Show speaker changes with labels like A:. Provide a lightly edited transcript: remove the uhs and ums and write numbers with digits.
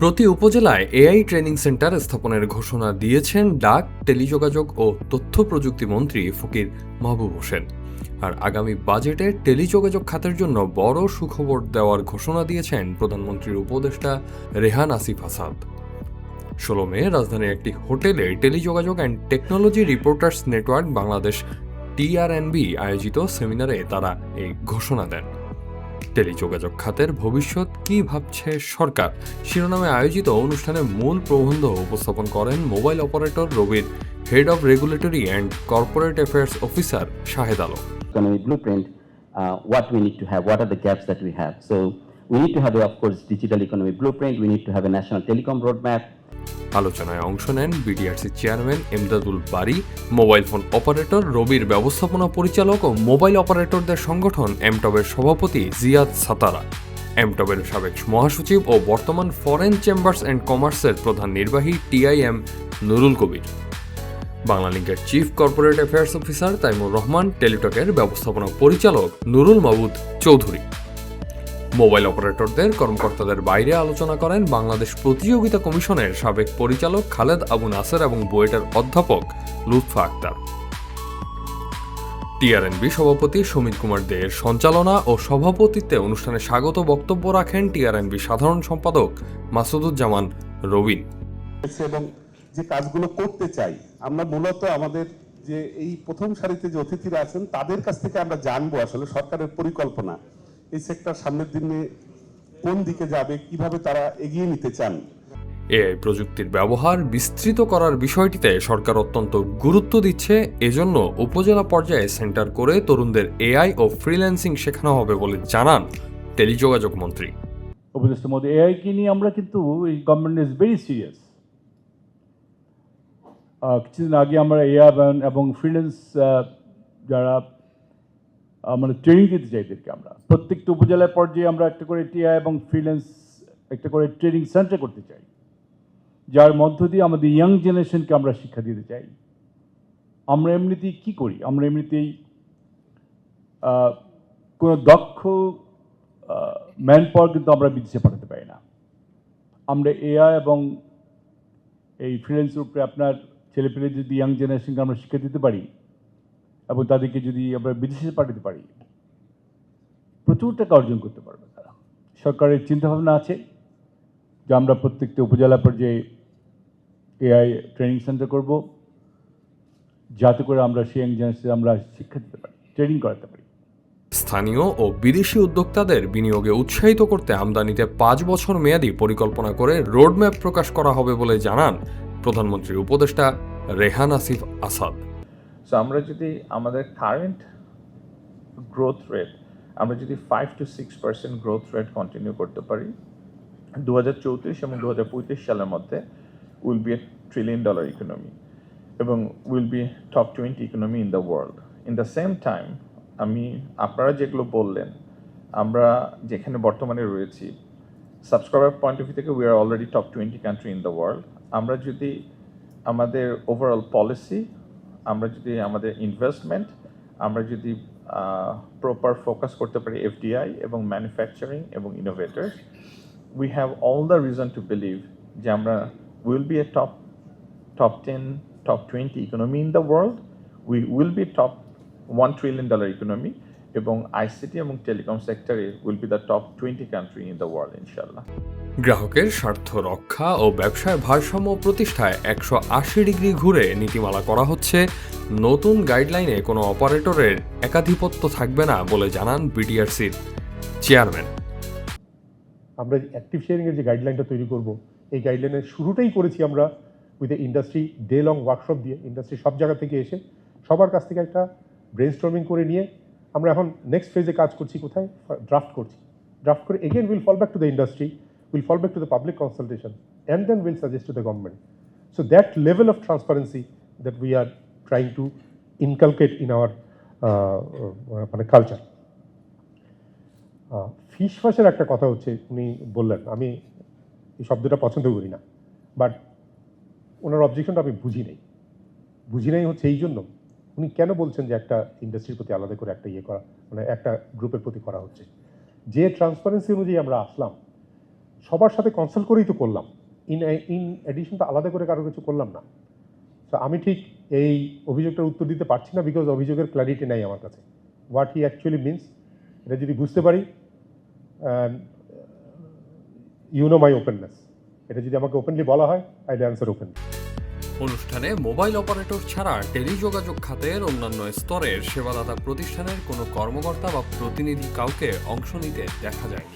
A: প্রতি উপজেলায় AI training centre স্থাপনের ঘোষণা দিয়েছেন ডাক, টেলিযোগাযোগ ও তথ্য প্রযুক্তি মন্ত্রী ফকির মাহবুব হোসেন। আর আগামী বাজেটে টেলিযোগাযোগ খাতের জন্য বড় সুখবর দেওয়ার ঘোষণা দিয়েছেন প্রধানমন্ত্রীর উপদেষ্টা রেহান আসিফ আসাদ। ১৬ মে রাজধানীর একটি হোটেলে টেলিযোগাযোগ and technology reporters network Bangladesh TRNB আয়োজিত সেমিনারে তারা এই ঘোষণা দেন। টেলিযোগাযোগ খাতের ভবিষ্যৎ কি ভাবছে সরকার শিরোনামে আয়োজিত অনুষ্ঠানে মূল প্রবন্ধ উপস্থাপন করেন মোবাইল অপারেটর রবির head of regulatory and corporate affairs officer Shahed Alam.
B: Economy blueprint, what we need to have, what are the gaps that we have. So we need to have, of course, digital economy blueprint. We need to have a national telecom roadmap.
A: আলোচনায় অংশ নেন বিডিআরসি chairman Emdadul বারী, mobile phone operator রবির ব্যবস্থাপনা পরিচালক ও mobile অপারেটরদের সংগঠন এমটবের সভাপতি জিয়াদ সাতারা, এমটবের সাবেক মহাসচিব ও বর্তমান ফরেন চেম্বার্স অ্যান্ড কমার্সের প্রধান নির্বাহী TIM নুরুল কবির, বাংলালিংকের chief corporate affairs officer Taimur Rahman, টেলিটকের ব্যবস্থাপনা পরিচালক নুরুল মাবুদ চৌধুরী। মোবাইল অপারেটরদের কর্মকর্তাদের বাইরে আলোচনা করেন বাংলাদেশ প্রতিযোগিতা কমিশনের সাবেক পরিচালক খালেদ আবু নাসের এবং বুয়েটের অধ্যাপক লুৎফা আক্তার। TRNB সভাপতি সমীর কুমার দেয়ের সঞ্চালনা ও সভাপতিত্বে অনুষ্ঠানে স্বাগত বক্তব্য রাখেন TRNB সাধারণ সম্পাদক মাসুদুজ্জামান রবিন।
C: এবং যে কাজগুলো করতে চাই আমরা মূলত আমাদের যে এই প্রথম সারিতে যে অতিথিরা আছেন তাদের কাছ থেকে আমরা জানবো আসলে সরকারের পরিকল্পনা, এই সেক্টর সামনের দিনে কোন দিকে যাবে, কিভাবে তারা এগিয়ে নিতে চান।
A: এআই প্রযুক্তির ব্যবহার বিস্তৃত করার বিষয়টিতে সরকার অত্যন্ত গুরুত্ব দিচ্ছে। এজন্য উপজেলা পর্যায়ে সেন্টার করে তরুণদের এআই ও ফ্রিল্যান্সিং শেখানো হবে বলে জানান টেলিযোগাযোগ মন্ত্রী।
D: উপদেষ্টার মধ্যে এআইকে নিয়ে আমরা কিন্তু এই গভর্নমেন্ট ইজ ভেরি সিরিয়াস। কিছুদিন আগে আমরা এআই এবং ফ্রিল্যান্স যারা আমরা ট্রেনিং দিতে চাই এদেরকে আমরা প্রত্যেকটা উপজেলার পর্যায়ে আমরা একটা করে টিআই এবং ফ্রিল্যান্স একটা করে ট্রেনিং সেন্টার করতে চাই, যার মধ্য দিয়ে আমাদের ইয়াং জেনারেশনকে আমরা শিক্ষা দিতে চাই। আমরা এমনিতেই কী করি, আমরা এমনিতেই কোনো দক্ষ ম্যান পাওয়ার কিন্তু আমরা বিদেশে পাঠাতে পারি না। আমরা এআই এবং এই ফ্রিল্যান্সের উপরে আপনার ছেলেপেলে যদি ইয়াং জেনারেশনকে আমরা শিক্ষা দিতে পারি এবং তাদেরকে যদি আমরা বিদেশে পাঠাতে পারি, প্রচুর টাকা অর্জন করতে পারবে তারা। সরকারের চিন্তাভাবনা আছে যে আমরা প্রত্যেকটা উপজেলা পর্যায়ে এআই ট্রেনিং সেন্টার করব, যাতে করে আমরা সেই ইয়াং জেনারেশন আমরা শিক্ষা দিতে পারি, ট্রেনিং করাতে পারি।
A: স্থানীয় ও বিদেশি উদ্যোক্তাদের বিনিয়োগে উৎসাহিত করতে আমদানিতে 5 বছর মেয়াদী পরিকল্পনা করে রোডম্যাপ প্রকাশ করা হবে বলে জানান প্রধানমন্ত্রীর উপদেষ্টা রেহান আসিফ আসাদ।
E: সো আমরা যদি আমাদের কারেন্ট গ্রোথ রেট আমরা যদি 5 to 6% গ্রোথ রেট কন্টিনিউ করতে পারি 2034 এবং 2035 সালের মধ্যে will be a $1 trillion economy এবং will be top 20 economy in the world. In the same time আপনারা যেগুলো বললেন, আমরা যেখানে বর্তমানে রয়েছি সাবস্ক্রাইবার পয়েন্ট অফ ভিউ থেকে we are already top 20 country in the world. আমরা যদি আমাদের ওভারঅল পলিসি, আমরা যদি আমাদের ইনভেস্টমেন্ট, আমরা যদি প্রপার ফোকাস করতে পারি FDI এবং ম্যানুফ্যাকচারিং এবং innovators, we have all the reason to believe যে আমরা will be a top 10, top 20 economy in the world. We will be top $1 trillion economy এবং ICT এবং টেলিকম সেক্টরে will be the top 20 country in the world ইনশাআল্লাহ।
A: গ্রাহকের স্বার্থ রক্ষা ও ব্যবসায় ভারসাম্য প্রতিষ্ঠায় 180 ডিগ্রি ঘুরে নীতিমালা করা হচ্ছে। নতুন গাইডলাইনে কোনো অপারেটরের একাধিপত্য থাকবে না বলে জানান বিডিআরসির চেয়ারম্যান।
F: আমরা অ্যাক্টিভ শেয়ারিংয়ের যে গাইডলাইনটা তৈরি করব, এই গাইডলাইনের শুরুটাই করেছি আমরা with a industry day long workshop দিয়ে। ইন্ডাস্ট্রি সব জায়গা থেকে এসে সবার কাছ থেকে একটা ব্রেনস্টর্মিং করে নিয়ে আমরা এখন নেক্সট ফেজে কাজ করছি। কোথায়? ড্রাফট করছি। ড্রাফট করে again will fall back to the industry, will fall back to the public consultation, and then we'll suggest to the government. So that level of transparency that we are trying to inculcate in our culture. ফিসফাসের একটা কথা হচ্ছে, উনি বললেন, আমি এই শব্দটা পছন্দ করি না, বাট ওনার অবজেকশনটা আমি বুঝি নাই হচ্ছে এই জন্য উনি কেন বলছেন যে একটা ইন্ডাস্ট্রির প্রতি আলাদা করে একটা করা, মানে একটা গ্রুপের প্রতি করা হচ্ছে। যে ট্রান্সপারেন্সি অনুযায়ী আমরা আসলাম, সবার সাথে কনসাল্ট করেই তো করলাম, ইন এডিশন তো আলাদা করে কারো কিছু করলাম না। তো আমি ঠিক এই অভিযোগটার উত্তর দিতে পারছি না, বিকজ অভিযোগের ক্ল্যারিটি নাই আমার কাছে, হোয়াট হি অ্যাকচুয়ালি মিনস। এটা যদি বুঝতে পারি, ইউ নো মাই ওপেননেস, এটা যদি আমাকে ওপেনলি বলা হয়, আই উইল অ্যানসার ওপেনলি।
A: অনুষ্ঠানে মোবাইল অপারেটর ছাড়া টেলিযোগাযোগ খাতের অন্যান্য স্তরের সেবাদাতা প্রতিষ্ঠানের কোনো কর্মকর্তা বা প্রতিনিধি কাউকে অংশ নিতে দেখা যায়নি।